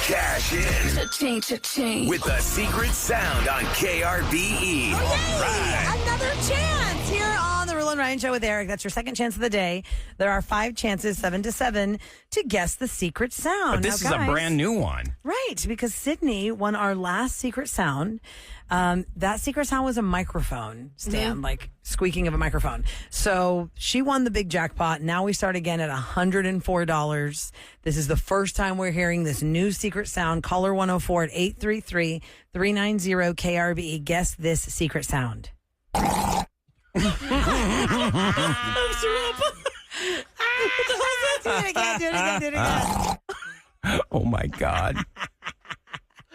Cash in. Cha-ching. With the secret sound on KRBE. Oh, yay! Another chance here on the Roula and Ryan Show with Eric. That's your second chance of the day. There are 5 chances, 7 to 7, to guess the secret sound. But this now, is a brand new one. Right, because Sydney won our last secret sound. That secret sound was a microphone stand, like squeaking of a microphone. So she won the big jackpot. Now we start again at $104. This is the first time we're hearing this new secret sound. Caller 104 at 833-390-KRBE. Guess this secret sound. Do it again. Oh, my God.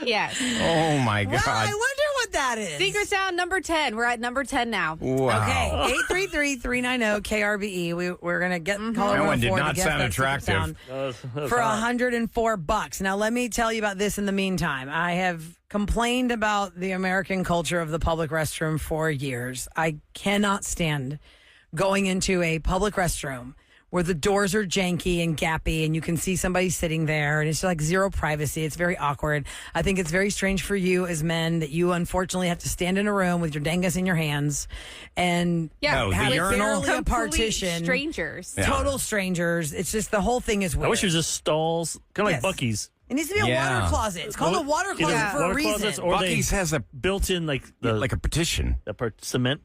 Yes. Oh, my God. Well, I wonder what that is. Secret sound number 10. We're at number 10 now. Wow. Okay, 833-390-KRBE. We're going to get caller That one did 104 to not guess sound that secret attractive. sound for $104. Now, let me tell you about this in the meantime. I have complained about the American culture of the public restroom for years. I cannot stand going into a public restroom where the doors are janky and gappy and you can see somebody sitting there and it's like zero privacy. It's very awkward. I think it's very strange for you as men that you unfortunately have to stand in a room with your dangus in your hands and No, the have urinal? barely a Complete partition. strangers. Yeah. Total strangers. It's just the whole thing is weird. I wish it was just stalls, kind of Yes. like Buc-ee's. It needs to be a Yeah. water closet. It's called a water closet Yeah. for a Water reason. closets or Buc-ee's has a built-in like a petition. cement,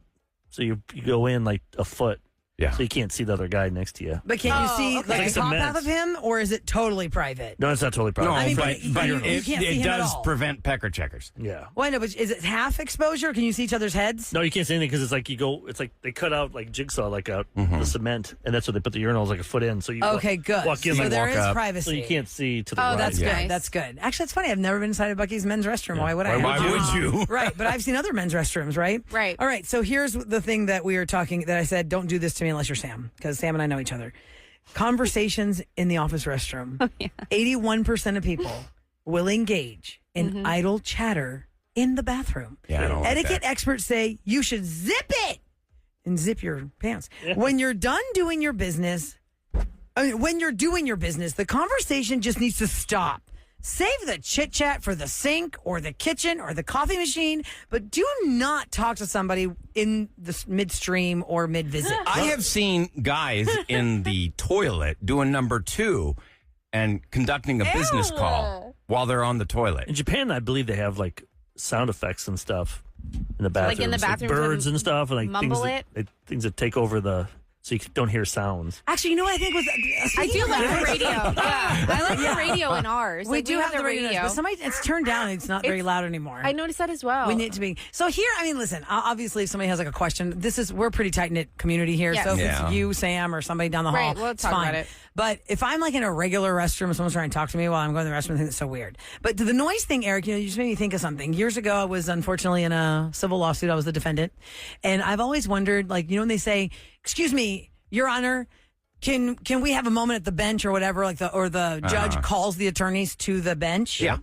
so you go in like a foot, Yeah. so you can't see the other guy next to you. But can you see okay. like Like the top cement. half of him, or is it totally private? No, it's not totally private. No, I mean, but you it can't see him at does all. prevent pecker checkers. Yeah. Well, no, but is it half exposure? Can you see each other's heads? No, you can't see anything because it's like it's like they cut out like jigsaw, like out the cement, and that's where they put the urinals like a foot in. So you Okay, good. walk in, so like there walk is up, privacy. so you can't see to the Oh, right. that's Good. nice. That's good. Actually, it's funny. I've never been inside a Buc-ee's men's restroom. Why would I? Why would you? Right, but I've seen other men's restrooms, right? Right. All right, so here's the thing that we were talking, that I said, don't do this to me unless you're Sam, because Sam and I know each other. Conversations in the office restroom. 81% of people will engage in idle chatter in the bathroom. Yeah, I don't like Etiquette that. experts say you should zip it and zip your pants. When you're done doing your business, when you're doing your business, the conversation just needs to stop. Save the chit chat for the sink or the kitchen or the coffee machine, but do not talk to somebody in the midstream or mid visit. I have seen guys in the toilet doing number 2 and conducting a business call while they're on the toilet. In Japan, I believe they have like sound effects and stuff in the bathroom, Like in the bathrooms birds when and stuff, and like mumble things that take over so you don't hear sounds. Actually, you know what I think was? I do like the radio. Yeah. I like the radio in ours. We Like, do have the radio, but somebody it's turned down. It's not very loud anymore. I noticed that as well. We need to be. So here, I mean, listen, obviously if somebody has like a question, we're a pretty tight-knit community here. Yes. So if Yeah. it's you, Sam, or somebody down the hall, Right, we'll it's talk fine. about it. But if I'm like in a regular restroom, someone's trying to talk to me while I'm going to the restroom, I think it's so weird. But to the noise thing, Eric, you just made me think of something. Years ago, I was unfortunately in a civil lawsuit. I was the defendant. And I've always wondered, like, when they say, excuse me, Your Honor, can we have a moment at the bench or whatever, like the judge calls the attorneys to the bench? Yeah.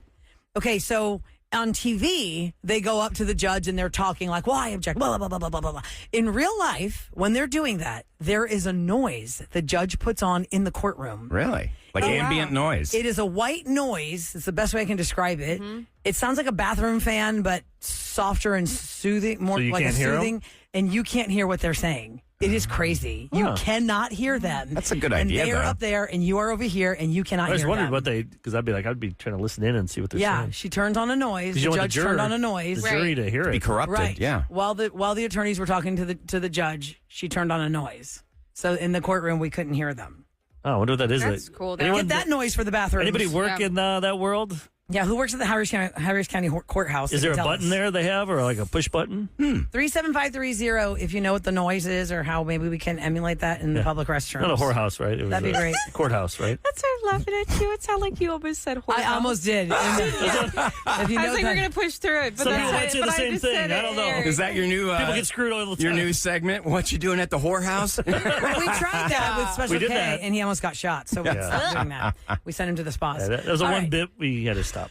Okay, so on TV, they go up to the judge and they're talking like, well, I object, blah, blah, blah, blah, blah, blah, blah. In real life, when they're doing that, there is a noise the judge puts on in the courtroom. Really? Like ambient noise. It is a white noise. It's the best way I can describe it. It sounds like a bathroom fan, but softer and soothing, more So you like can't a hear 'em? soothing, and you can't hear what they're saying. It is crazy. You cannot hear them. That's a good and idea, they're though. up there, and you are over here, and you cannot I just hear wondered them. what because I'd be trying to listen in and see what they're Yeah, saying. she turns on a noise. 'Cause The you don't want judge turned on a noise. the jury to hear Be it. corrupted. Right. Yeah. While the attorneys were talking to the judge, she turned on a noise. So in the courtroom, we couldn't hear them. Oh, I wonder what that is. That's cool, though. Anyone, Get that noise for the bathroom. anybody work in that world? Yeah, who works at the Harris County Courthouse? Is there a Tell button us. there they have, or like a push button? 37530 if you know what the noise is or how maybe we can emulate that in the public restroom. Not a whorehouse, right? It was That'd be a great. Courthouse, right? That's why I'm laughing at you. It sounded like you almost said horse. I almost did. If you I know was like, that- we're going to push through it. But Some that's people why- might say but the I same just thing. said I it, don't know. Eric. Is that your new People get screwed all the time. your new segment? What you doing at the whorehouse? Well, we tried that with Special We did K, that. and he almost got shot. So we stopped doing that. We sent him to the spas. Yeah, that was a All one right. bit we had to stop.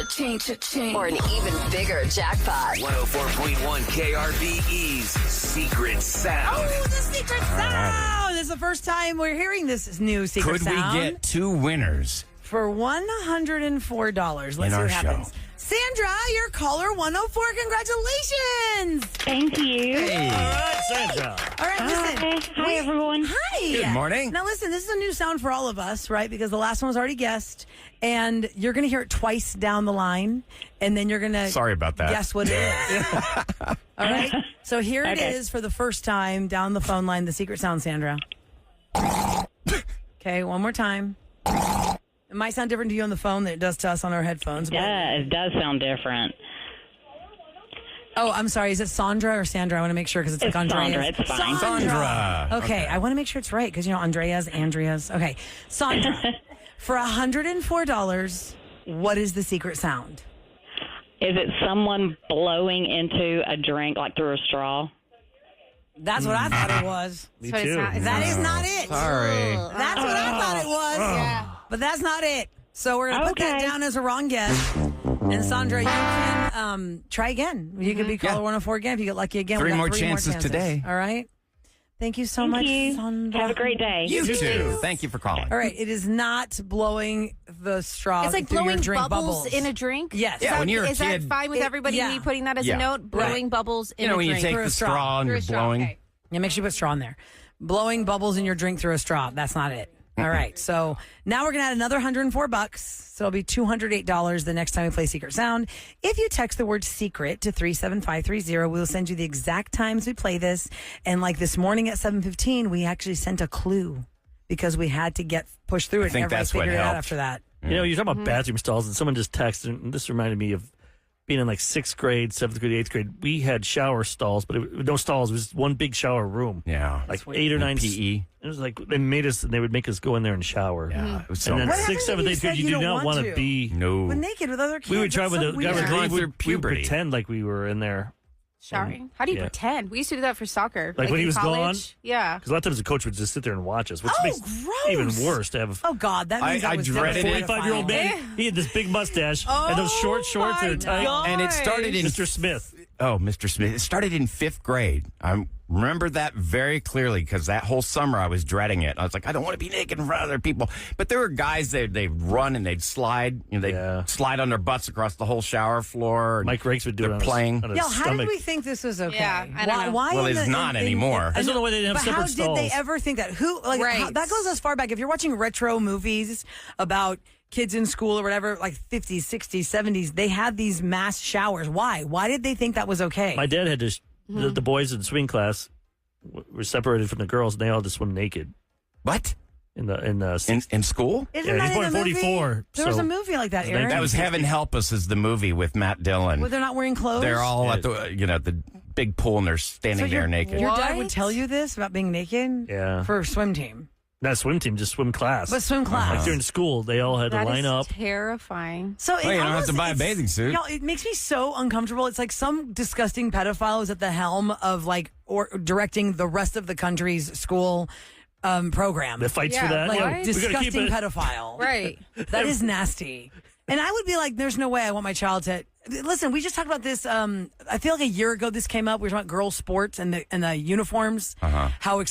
Cha-ching. Or an even bigger jackpot. 104.1 KRBE's Secret Sound. Oh, the secret sound! This is the first time we're hearing this new secret Could sound. we get 2 winners for $104. Let's see what happens. Sandra, you're caller 104. Congratulations. Thank you. All right, Sandra. All right, listen. Hi, everyone. Hi. Good morning. Now, listen, this is a new sound for all of us, right? Because the last one was already guessed. And you're going to hear it twice down the line. And then you're going to Sorry about that. guess what it is. All right? So here it is for the first time down the phone line, the secret sound, Sandra. Okay, one more time. It might sound different to you on the phone than it does to us on our headphones. Yeah, it does sound different. Oh, I'm sorry. Is it Sandra or Sandra? I want to make sure because it's like Andreas. Sandra, it's fine. Sandra. Okay, I want to make sure it's right because, you know, Andreas, Andreas. Okay, Sandra, for $104, what is the secret sound? Is it someone blowing into a drink like through a straw? That's what I thought it was. Me So it's too. not- it's That is not it. Sorry. That's what I thought it was. Yeah. But that's not it. So we're going to put that Okay. down as a wrong guess. And Sandra, you can try again. You could be caller 104 again if you get lucky again. We Three got more chances today. All right. Thank you so Thank much, you. Sandra. Have a great day. You too. Thank you for calling. All right. It is not blowing the straw. It's like through your blowing drink bubbles in a drink. Yes. Yeah, when you're a Is that kid- fine with It- everybody? yeah. Me putting that as Yeah. a note? Blowing bubbles in You know, a when you drink. take Through a the straw. straw and Through you're a straw, blowing. okay. Yeah, make sure you put straw in there. Blowing bubbles in your drink through a straw. That's not it. All right. So now we're going to add another $104. So it'll be $208 the next time we play Secret Sound. If you text the word secret to 37530, we'll send you the exact times we play this. And like this morning at 7:15, we actually sent a clue because we had to get pushed through it. think and everybody that's what figured it out helped. after that. You know, you're talking about bathroom stalls, and someone just texted, and this reminded me of being in like 6th grade, 7th grade, 8th grade. We had shower stalls, but no stalls. It was one big shower room. Yeah. Like 8 or 9 PE. It was like they would make us go in there and shower. Yeah. It was so And then What happens 6th, if 7th, you 8th said grade, you you do don't not want want to? to be. No. But naked with other kids. We would try that's with so the weird. guy Going would through we would puberty. pretend like we were in there. Showering. How do you Yeah. pretend? We used to do that for soccer. Like when in he was college. gone? Yeah. Because a lot of times the coach would just sit there and watch us, which Oh, makes gross. even worse to have Oh, God. That means I I was dreaded it. 45-year-old man. He had this big mustache and those short shorts that my are tight. God. And it started in Mr. Smith. Oh, Mr. Smith. It started in 5th grade. I remember that very clearly because that whole summer I was dreading it. I was like, I don't want to be naked in front of other people. But there were guys that they'd run and they'd slide. You know, they'd Yeah. slide on their butts across the whole shower floor. Mike Rakes would do They're it on playing. his Yo, how stomach. did we think this was okay? Yeah, I don't know. Why Well, in it's the- not anymore. I just don't know why they didn't have But how separate did they stalls. ever think that? Who like Right. how, that goes as far back. If you're watching retro movies about kids in school or whatever, like 50s, 60s, 70s, they had these mass showers. Why? Why did they think that was okay? My dad had to. The boys in swing class were separated from the girls, and they all just swim naked What? In school? Isn't Yeah, that he's in born the movie? 44, There was so- a movie like that, Aaron. That was Heaven Help Us is the movie with Matt Dillon. Where they're not wearing clothes. They're all Yeah. at the the big pool and they're standing So there your- naked. Your dad What? would tell you this about being naked? Yeah. For swim team. Not swim team, just swim class. But swim class. Like during school, they all had That to line is up. terrifying. So Well, you don't have to buy a bathing suit. You know, it makes me so uncomfortable. It's like some disgusting pedophile is at the helm of like or directing the rest of the country's school program. The fights Yeah, for that. like, Yeah, what? we gotta keep Disgusting it. pedophile. Right. That is nasty. And I would be like, there's no way I want my child to. Listen, we just talked about this. I feel like a year ago this came up. We were talking about girls' sports and the uniforms, how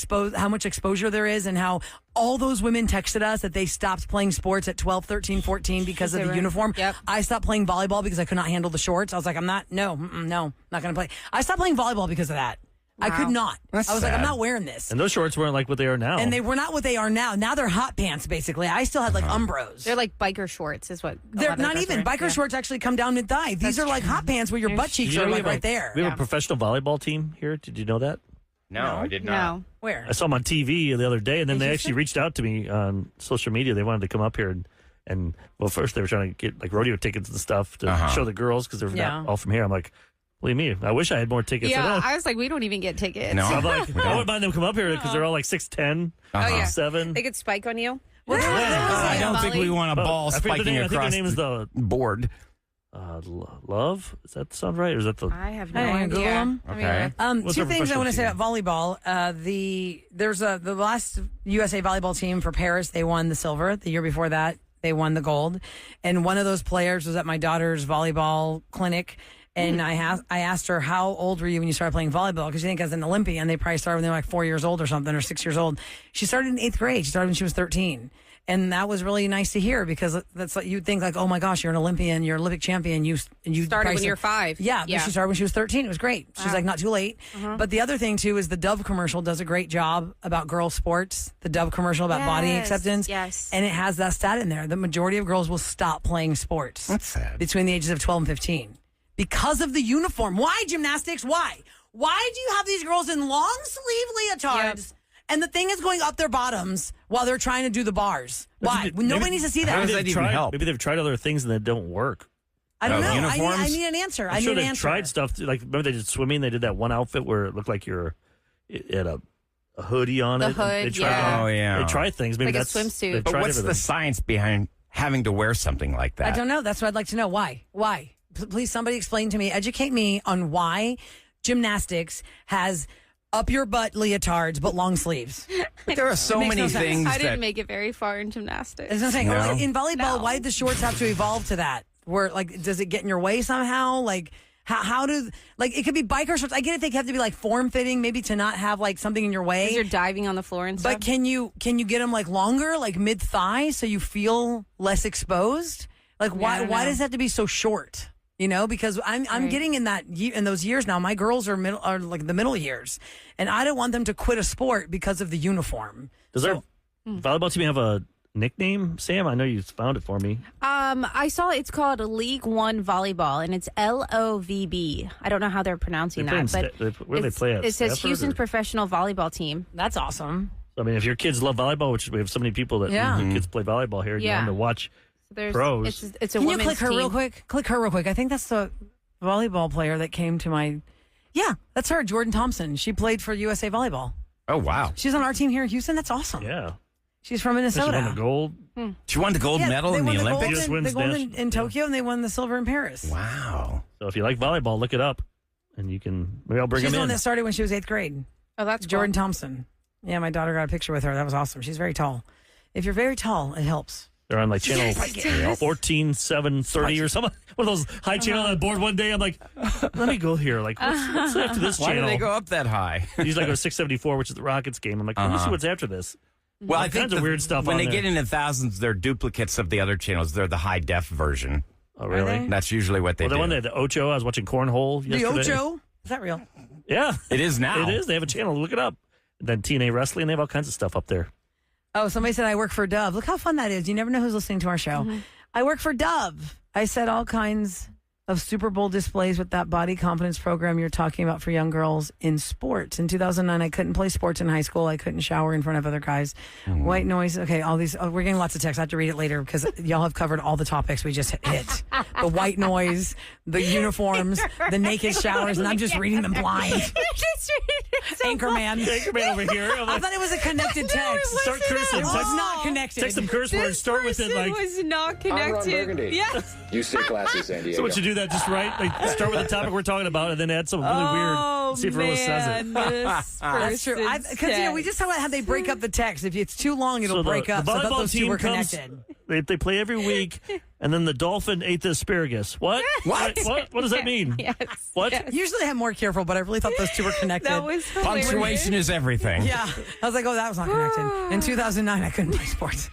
much exposure there is, and how all those women texted us that they stopped playing sports at 12, 13, 14 because of They the were- uniform. Yep. I stopped playing volleyball because I could not handle the shorts. I was like, I'm not, no, not going to play. I stopped playing volleyball because of that. I could not. That's I was like, I'm sad. not wearing this. And those shorts weren't like what they are now. And they were not what they are now. Now they're hot pants, basically. I still had like Umbros. They're like biker shorts, is what. a They're lot of not girls even. wear. Biker Yeah. shorts actually come down mid thigh. These are like hot pants where your butt cheeks You know, are we like have a- right there. We have a professional volleyball team here. Did you know that? No, I did not. No. Where? I saw them on TV the other day, and then Did they you actually say? reached out to me on social media. They wanted to come up here and well, first they were trying to get like rodeo tickets and stuff to show the girls because they're Yeah. not all from here. I'm like, believe me, I wish I had more tickets. Yeah, So I was like, we don't even get tickets. No. I'm like, I wouldn't mind them come up here because they're all like 6'10", Oh, yeah. 7. They could spike on you. I don't think we want a Oh, ball I forget the spiking name. I think their across name is the the board. Love. Does that sound right, or is that the? I have no Hey, idea. Google 'em. I mean, Okay. What's Two our things I want to say professional about volleyball. There's the last USA volleyball team for Paris. They won the silver. The year before that, they won the gold. And one of those players was at my daughter's volleyball clinic. And I asked her, how old were you when you started playing volleyball? Because you think as an Olympian, they probably started when they were like 4 years old or something, or 6 years old. She started in 8th grade. She started when she was 13. And that was really nice to hear because that's like you'd think like, oh my gosh, you're an Olympian, you're an Olympic champion. You Started when you were 5. Yeah, but she started when she was 13. It was great. She's like, not too late. But the other thing too is the Dove commercial does a great job about girl sports. The Dove commercial about body acceptance. Yes. And it has that stat in there. The majority of girls will stop playing sports. That's sad. Between the ages of 12 and 15 because of the uniform. Why gymnastics? Why? Why do you have these girls in long sleeve leotards? And the thing is going up their bottoms while they're trying to do the bars. Why? Nobody needs to see that. How does that even help? Maybe they've tried other things and they don't work. I don't know. Uniforms? I need an answer. I'm sure they've tried stuff. Like, remember they did swimming? They did that one outfit where it looked like it had a hoodie on it. hood, They tried, They try things. Maybe Like a that's swimsuit. they've But tried what's the everything. science behind having to wear something like that? I don't know. That's what I'd like to know. Why? Why? Please, somebody explain to me. Educate me on why gymnastics has up your butt leotards but long sleeves. But there are so makes many no sense. things I that didn't make it very far in gymnastics. It's nothing. No. In volleyball, why did the shorts have to evolve to that? Where like, does it get in your way somehow? Like, how do like it could be biker shorts? I get it. They have to be like form fitting, maybe to not have like something in your way. Because you're diving on the floor and stuff. But can you get them like longer, like mid thigh, so you feel less exposed? Like why does it have to be so short? You know, because I'm getting in those years now. My girls are like the middle years, and I don't want them to quit a sport because of the uniform. Does our volleyball team have a nickname, Sam? I know you found it for me. I saw it's called League One Volleyball, and it's LOVB. I don't know how they're pronouncing They play that, but where do they play at? it says Stafford, Houston's or- professional volleyball team. That's awesome. I mean, if your kids love volleyball, which we have so many people that their kids play volleyball here, you Yeah. want them to watch There's pros. It's a Can you women's click her team. real quick? Click her real quick. I think that's the volleyball player that came to my. Yeah, that's her, Jordan Thompson. She played for USA Volleyball. Oh, wow. She's on our team here in Houston. That's awesome. Yeah. She's from She Minnesota. won the gold. She won the gold medal they in the won gold Olympics? Just in- wins They won in national- Tokyo, and they won the silver in Paris. Wow. So if you like volleyball, look it up, and you can. Maybe I'll bring She's them the one in. that started when she was 8th grade. Oh, that's cool. Jordan Thompson. Yeah, my daughter got a picture with her. That was awesome. She's very tall. If you're very tall, it helps. They're on like channel 14, 7, 30 or something. One of those high channel on the board one day. I'm like, let me go here. Like, what's after this Why channel? did they go up that high? Usually I go to 674, which is the Rockets game. I'm like, let me see what's after this. Well, All I think kinds of weird stuff when on they there. get into thousands, they're duplicates of the other channels. They're the high def version. Oh, really? That's usually what they Well, the do. one that the Ocho, I was watching Cornhole The yesterday. Ocho? Is that real? Yeah. It is now. It is. They have a channel. Look it up. And then TNA Wrestling, they have all kinds of stuff up there. Oh, somebody said I work for Dove. Look how fun that is. You never know who's listening to our show. I work for Dove. I said all kinds of Super Bowl displays with that body confidence program you're talking about for young girls in sports. In 2009, I couldn't play sports in high school. I couldn't shower in front of other guys. White noise. Okay, all these. Oh, we're getting lots of texts. I have to read it later because y'all have covered all the topics we just hit. The white noise, the uniforms, the naked showers, and I'm just reading them blind. Anchorman. Anchorman over here. I'm I like, thought it was a connected text. start cursing. It was Text, not connected. text some curse words. Start with it like. was not I'm Ron connected. Burgundy. Yes. You stay classy, San Diego. So what you do that just right? Like start with the topic we're talking about, and then add something really weird. See if Rilla says it. That's true. Because we just talked about how they break up the text. If it's too long, it'll So the- break up. the So I thought volleyball those two team were comes- connected. They play every week, and then the dolphin ate the asparagus. What? What does that mean? Yes. What? Yes. Usually I'm more careful, but I really thought those two were connected. That was hilarious. Punctuation is everything. Yeah. I was like, oh, that was not connected. In 2009, I couldn't play sports.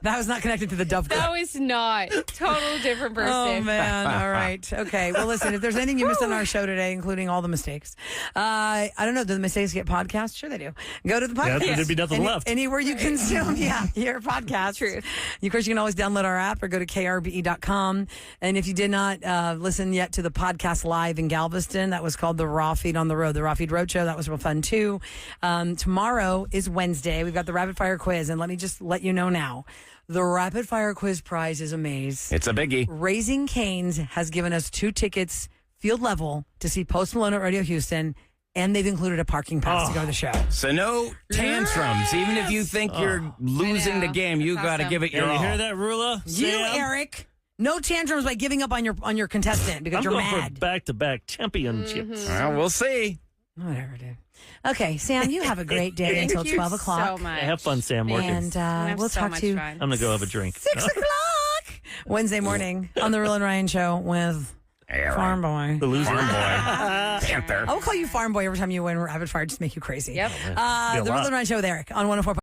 That was not connected to the Dove That Cup. was not. Total different person. Oh, man. All right. Okay. Well, listen, if there's anything you missed on our show today, including all the mistakes, I don't know. Do the mistakes get podcast? Sure they do. Go to the podcast. Yeah, there'd be nothing left. Anywhere you consume, your podcast. Truth. Of course, you can always download our app or go to krbe.com. And if you did not listen yet to the podcast live in Galveston, that was called the Raw Feed on the Road, the Raw Feed Roadshow. That was real fun, too. Tomorrow is Wednesday. We've got the Rapid Fire Quiz. And let me just let you know now, the Rapid Fire Quiz prize is amazing. It's a biggie. Raising Cane's has given us 2 tickets, field level, to see Post Malone at Radio Houston, and they've included a parking pass to go to the show. So no tantrums. Even if you think you're losing the game, you That's got to awesome. give it your You all. hear that, Rula? You, Sam? Eric, no tantrums by giving up on your contestant because I'm you're going mad. for back-to-back championships. Well, we'll see. Whatever, dude. Okay, Sam, you have a great day until Thank you 12 o'clock. So much. Yeah, have fun, Sam. Working. And have we'll so talk much to you fun. I'm going to go have a drink. 6 o'clock Wednesday morning on the Roula and Ryan Show with Farm Boy. The loser. Farm boy. Panther. I will call you Farm Boy every time you win Rapid Fire, just to make you crazy. Yep. Be a The Roula lot. and Ryan Show with Eric on 104.